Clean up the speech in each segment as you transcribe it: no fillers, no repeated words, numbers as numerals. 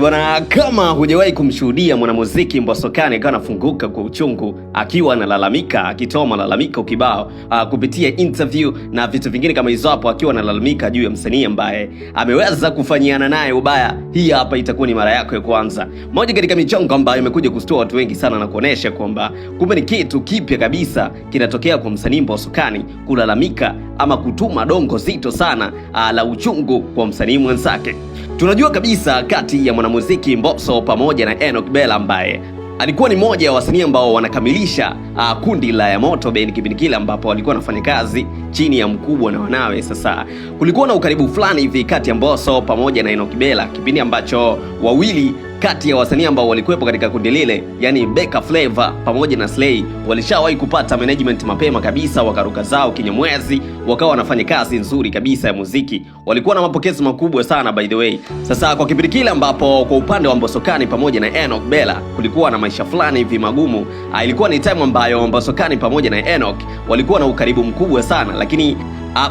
Bwana, kama hujawahi kumshuhudia mwanamuziki Mbosokani akiwa anafunguka kwa uchungu, akiwa analalamika, akitoa malalamiko kibao kupitia interview na vitu vingine kama hizo hapo, akiwa analalamika juu ya msanii ambaye ameweza kufanyiana naye ubaya, hii hapa itakuwa ni mara yako ya kwanza. Moja katika michongo ambayo imekuja kustoa watu wengi sana na kuonesha kwamba kumbe ni kitu kipya kabisa kinatokea kwa msanii Mbosokani kulalamika ama kutuma dongo zito sana la uchungu kwa msanii mwenzake. Tunajua kabisa kati ya mwanamuziki Mbosso pamoja na Enoch Bella ambaye alikuwa ni moja ya wasanii ambao wanakamilisha kundi la Yamoto Band kipindi kile ambapo walikuwa wanafanya kazi chini ya mkubwa na wanawe. Sasa kulikuwa na ukaribu fulani hivi kati ya Mbosso pamoja na Enoch Bella kipindi ambacho wawili kati ya wasanii ambao walikuwepo katika kundi lile, yani Beka Flavor pamoja na Slay, walishawahi kupata management mapema kabisa, wakaruka zao kinyamwezi, wakawa wanafanya kazi nzuri kabisa ya muziki. Walikuwa na mapokezi makubwa sana by the way. Sasa kwa kipindi kile ambapo kwa upande wa Mbosokani pamoja na Enoch Bella kulikuwa na maisha fulani hivi magumu, ilikuwa ni time ambayo Mbosokani pamoja na Enoch walikuwa na ukaribu mkubwa sana, lakini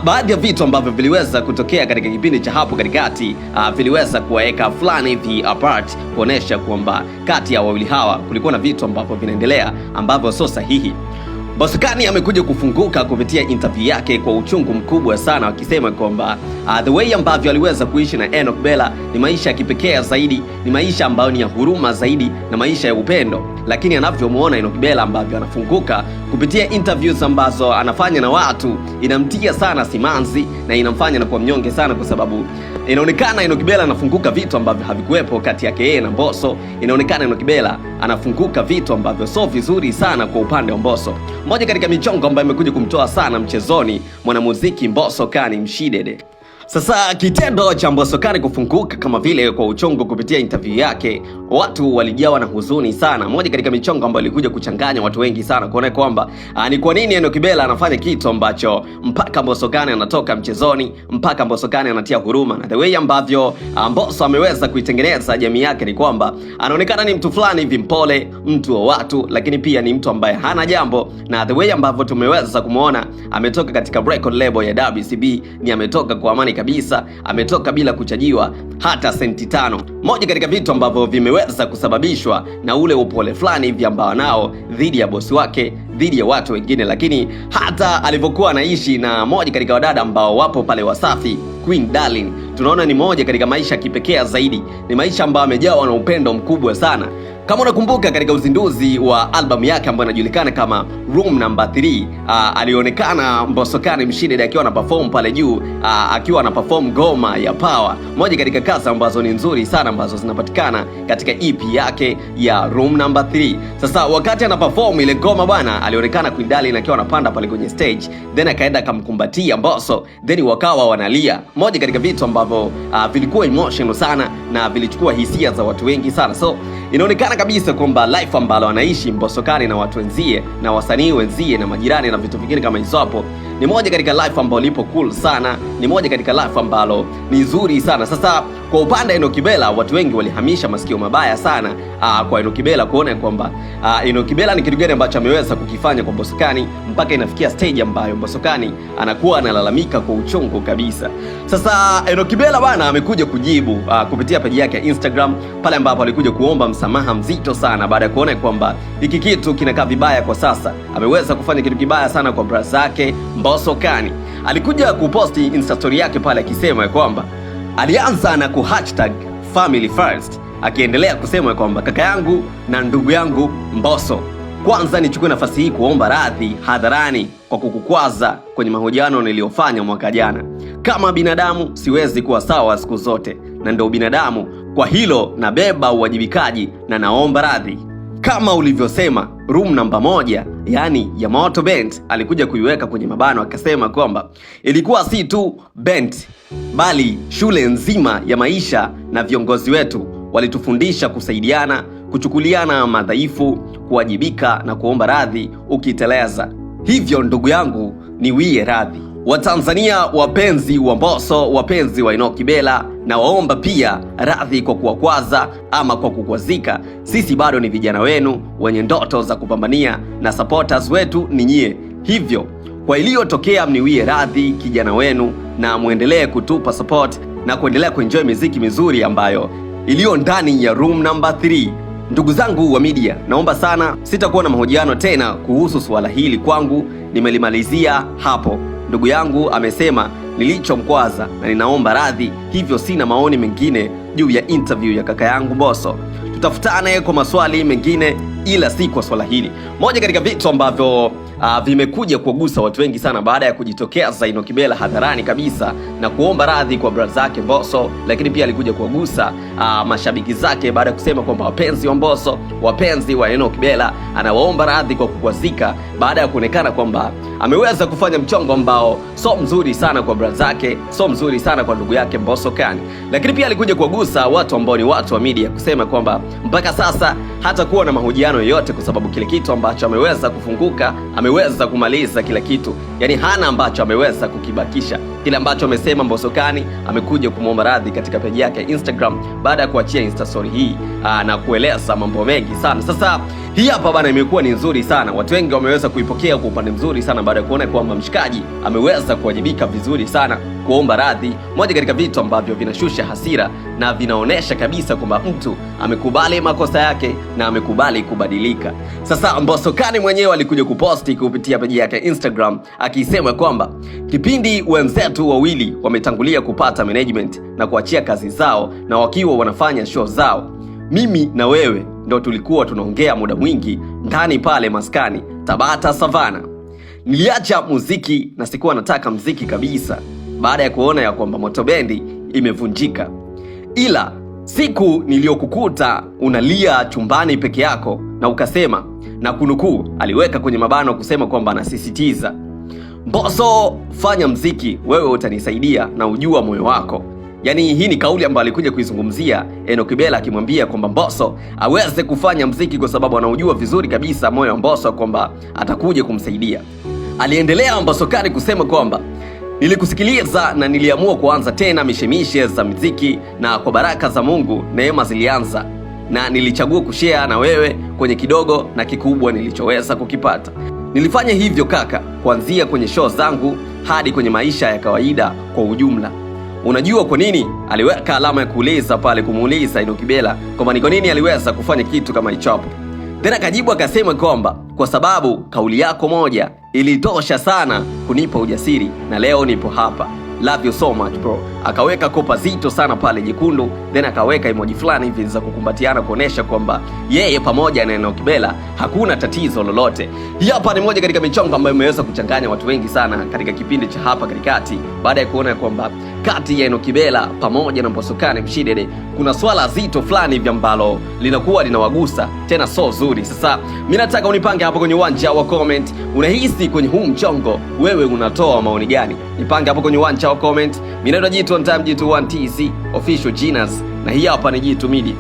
baadhi ya vitu ambavyo viliweza kutokea katika kipindi cha hapo katikati viliweza kuwaweka fulani hivi apart, kuonesha kwamba kati ya wawili hawa kulikuwa na vitu ambavyo vinaendelea ambavyo sio sahihi. Mbosokani amekuja kufunguka kupitia interview yake kwa uchungu mkubwa sana, wakisema kwamba the way ambavyo aliweza kuishi na Enoch Bella ni maisha ya kipekee zaidi, ni maisha ambayo ni ya huruma zaidi na maisha ya upendo. Lakini anavyomuona Enoch Bella ambavyo anafunguka kupitia interviews ambazo anafanya na watu, inamtia sana simanzi na inamfanya na kuwa mnyonge sana, kwa sababu inaonekana Enoch Bella anafunguka vitu ambavyo havikuwepo kati yake yeye na Mbosso. Inaonekana Enoch Bella anafunguka vitu ambavyo sio vizuri sana kwa upande wa Mbosso. Moja katika michongo ambayo imekuja kumtoa sana mchezoni mwanamuziki Mbosokani Mshidede. Sasa kitendo cha Mbosokani kufunguka kama vile kwa uchongo kupitia interview yake, watu walijawa na huzuni sana. Moja katika michongo ambayo ilikuja kuchanganya watu wengi sana, kuona kwamba ni kwa nini Enoch Bella anafanya kitu ambacho mpaka Mbosokani anatoka mchezoni, mpaka Mbosokani anatia huruma. Na the way ambavyo Mbosso ameweza kuitengeneza jamii yake ni kwamba anaonekana ni mtu fulani hivi mpole, mtu wa watu, lakini pia ni mtu ambaye hana jambo. Na the way ambavyo tumeweza kumuona ametoka katika record label ya WCB, ni ametoka kwa amani kabisa, ametoka bila kuchajiwa hata senti 5. Moja katika vitu ambavyo vimeweza kusababishwa na ule upole fulani hivi ambao nao dhidi ya bosi wake, dhidi ya watu wengine. Lakini hata alivyokuwa anaishi na moja katika wadada ambao wapo pale Wasafi, Queen Darling, tunaona ni moja katika maisha kipekee zaidi, ni maisha ambayo amejawa na upendo mkubwa sana. Kama unakumbuka katika uzinduzi wa album yake ambayo inajulikana kama Room Number 3, alionekana Mbosokani Mshidede akiwa na perform pale juu, akiwa na perform ngoma ya Power, moja katika kazi ambazo ni nzuri sana ambazo zinapatikana katika EP yake ya Room Number 3. Sasa wakati ana perform ile ngoma bwana, alionekana Queen Darling akiwa anapanda pale kwenye stage, then akaenda akamkumbatia Mbosso, then wakawa wanalia. Moja katika vitu ambavyo vilikuwa emotional sana na vilichukua hisia za watu wengi sana. So inaonekana kabisa kwamba life ambalo anaishi Mbosokani na watu wenzie na wasanii wenzie na majirani na vitu vingine kama hizo hapo, ni moja katika life ambalo lipo cool sana, ni moja katika life ambalo ni nzuri sana. Sasa kwa upande wa Enoch Bella, watu wengi walihamisha masikio mabaya sana kwa Enoch Bella, kuona kwamba Enoch Bella ni kitu gani ambacho ameweza kukifanya kwa Mbosokani mpaka inafikia stage ambayo Mbosokani anakuwa analalamika kwa uchungu kabisa. Sasa Enoch Bella bana amekuja kujibu kupitia page yake ya Instagram pale ambapo alikuja kuomba msamaha mzito sana baada ya kuona kwamba hiki kitu kinakaa vibaya kwa sasa. Ameweza kufanya kitu kibaya sana kwa brother yake Mbosokani. Alikuja kuposti Insta story yake pale akisema kwamba alianza na hashtag family first, akiendelea kusema kwamba kaka yangu na ndugu yangu Mbosso, kwanza nichukue nafasi hii kuomba radhi hadharani kwa kukukwaza kwenye mahojiano niliyofanya mwaka jana. Kama binadamu siwezi kuwa sawa siku zote, na ndio binadamu, kwa hilo nabeba uwajibikaji na naomba radhi. Kama ulivyosema Room Number 1, yani Yamoto Band, alikuja kuiweka kwenye mabano akasema kwamba ilikuwa si tu band bali shule nzima ya maisha, na viongozi wetu walitufundisha kusaidiana, kuchukuliana madhaifu, kuwajibika na kuomba radhi ukiteleza. Hivyo ndugu yangu, niwie radhi. Watanzania wapenzi wa Mbosso, wapenzi wa Enoch Bella, na waomba pia radhi kwa kuwakwaza ama kwa kukwazika. Sisi bado ni vijana wenu wenye ndoto za kupambania, na supporters wetu ni nyie. Hivyo kwa iliyotokea mniwie radhi kijana wenu, na muendelee kutupa support na kuendelea kuenjoy muziki mizuri ambayo iliyo ndani ya room number 3. Ndugu zangu wa media, naomba sana sitakuwa na mahojiano tena kuhusu swala hili, kwangu nimelimalizia hapo. Ndugu yangu amesema nilichomkwaza na ninaomba radhi, hivyo sina maoni mengine juu ya interview ya kaka yangu Mbosso. Tutafutane kwa maswali mengine ila si kwa swala hili. Moja katika vitu ambavyo vimekuja kugusa watu wengi sana baada ya kujitokeza Enock Bella hadharani kabisa na kuomba radhi kwa brother zake Mbosso, lakini pia alikuja kugusa mashabiki zake baada ya kusema kwamba wapenzi wa Mbosso, wapenzi wa Enock Bella, anawaomba radhi kwa kukwazika baada ya kuonekana kwamba ameweza kufanya mchongo ambao so mzuri sana kwa brother zake, so mzuri sana kwa ndugu yake Mbosso Khan. Lakini pia alikuja kugusa watu ambao ni watu wa media kusema kwamba mpaka sasa hata kuwa na mahojiano yoyote kwa sababu kile kitu ambacho ameweza kufunguka, ameweza kumaliza kila kitu. Yani hana ambacho ameweza kukibakisha. Kile ambacho amesema Mbosso Khan, amekuja kumwomba radhi katika page yake Instagram baada ya kuachia Insta story hii na kueleza mambo mengi sana. Sasa hii hapa bana imekuwa ni nzuri sana. Watu wengi wameweza kuipokea kwa upande mzuri sana baada ya kuona kwamba mshikaji ameweza kuwajibika vizuri sana kuomba radhi. Moja katika vitu ambavyo vinashusha hasira na vinaonesha kabisa kwamba mtu amekubali makosa yake na amekubali kubadilika. Sasa Mbosso Khan mwenyewe alikuja kuposti kupitia page yake Instagram akisema kwamba kipindi wenzetu wawili wametangulia kupata management na kuachia kazi zao na wakiwa wanafanya show zao, mimi na wewe ndo tulikuwa tunaongea muda mwingi ndani pale maskani Tabata Savana. Niliacha muziki na sikuwa nataka muziki kabisa baada ya kuona ya kwamba Moto Bendi imevunjika. Ila siku niliyokukuta unalia chumbani peke yako na ukasema, na kunukuu, aliweka kwenye mabano kusema kwamba anasisitiza, Mbosso fanya muziki, wewe utanisaidia na ujua moyo wako. Yani hii ni kauli ambayo alikuja kuizungumzia Enock Bella akimwambia kwamba Mbosso aweze kufanya muziki kwa sababu anaujua vizuri kabisa moyo wa Mbosso kwamba atakuja kumsaidia. Aliendelea Mbosso Khan kusema kwamba nilikusikiliza na niliamua kuanza tena mishemishe za muziki, na kwa baraka za Mungu neema zilianza na nilichagua kushare na wewe kwenye kidogo na kikubwa nilichoweza kukipata. Nilifanya hivyo kaka, kuanzia kwenye show zangu hadi kwenye maisha ya kawaida kwa ujumla. Unajua kwa nini? Aliweka alama ya kuuliza pale kumuuliza Enock Bella kwamba ni kwa nini aliweza kufanya kitu kama hicho. Tena kajibu akasema kwamba kwa sababu kauli yako moja ilitosha sana kunipa ujasiri na leo nipo hapa. Love you so much bro. Akaweka kopa zito sana pale jekundu, then akaweka emoji fulani hivi za kukumbatiana kuonesha kwamba yeye pamoja na Enock Bella hakuna tatizo lolote. Hii hapa ni moja katika michongo ambayo imeweza kuchanganya watu wengi sana katika kipindi cha hapa katikati, baada ya kuona kwamba kati ya Enock Bella pamoja na Mbosso Khan Mshidede kuna swala zito fulani hivi ambalo linakuwa linawagusa tena so zuri. Sasa mimi nataka unipange hapo kwenye uwanja wa comment, unahisi kwenye huu mchongo wewe unatoa maoni gani? Nipange hapo kwenye uwanja wa comment. Mimi naitwa Jitu on time, Jitu 1TC official Genius, na hii hapa ni Jitu Media.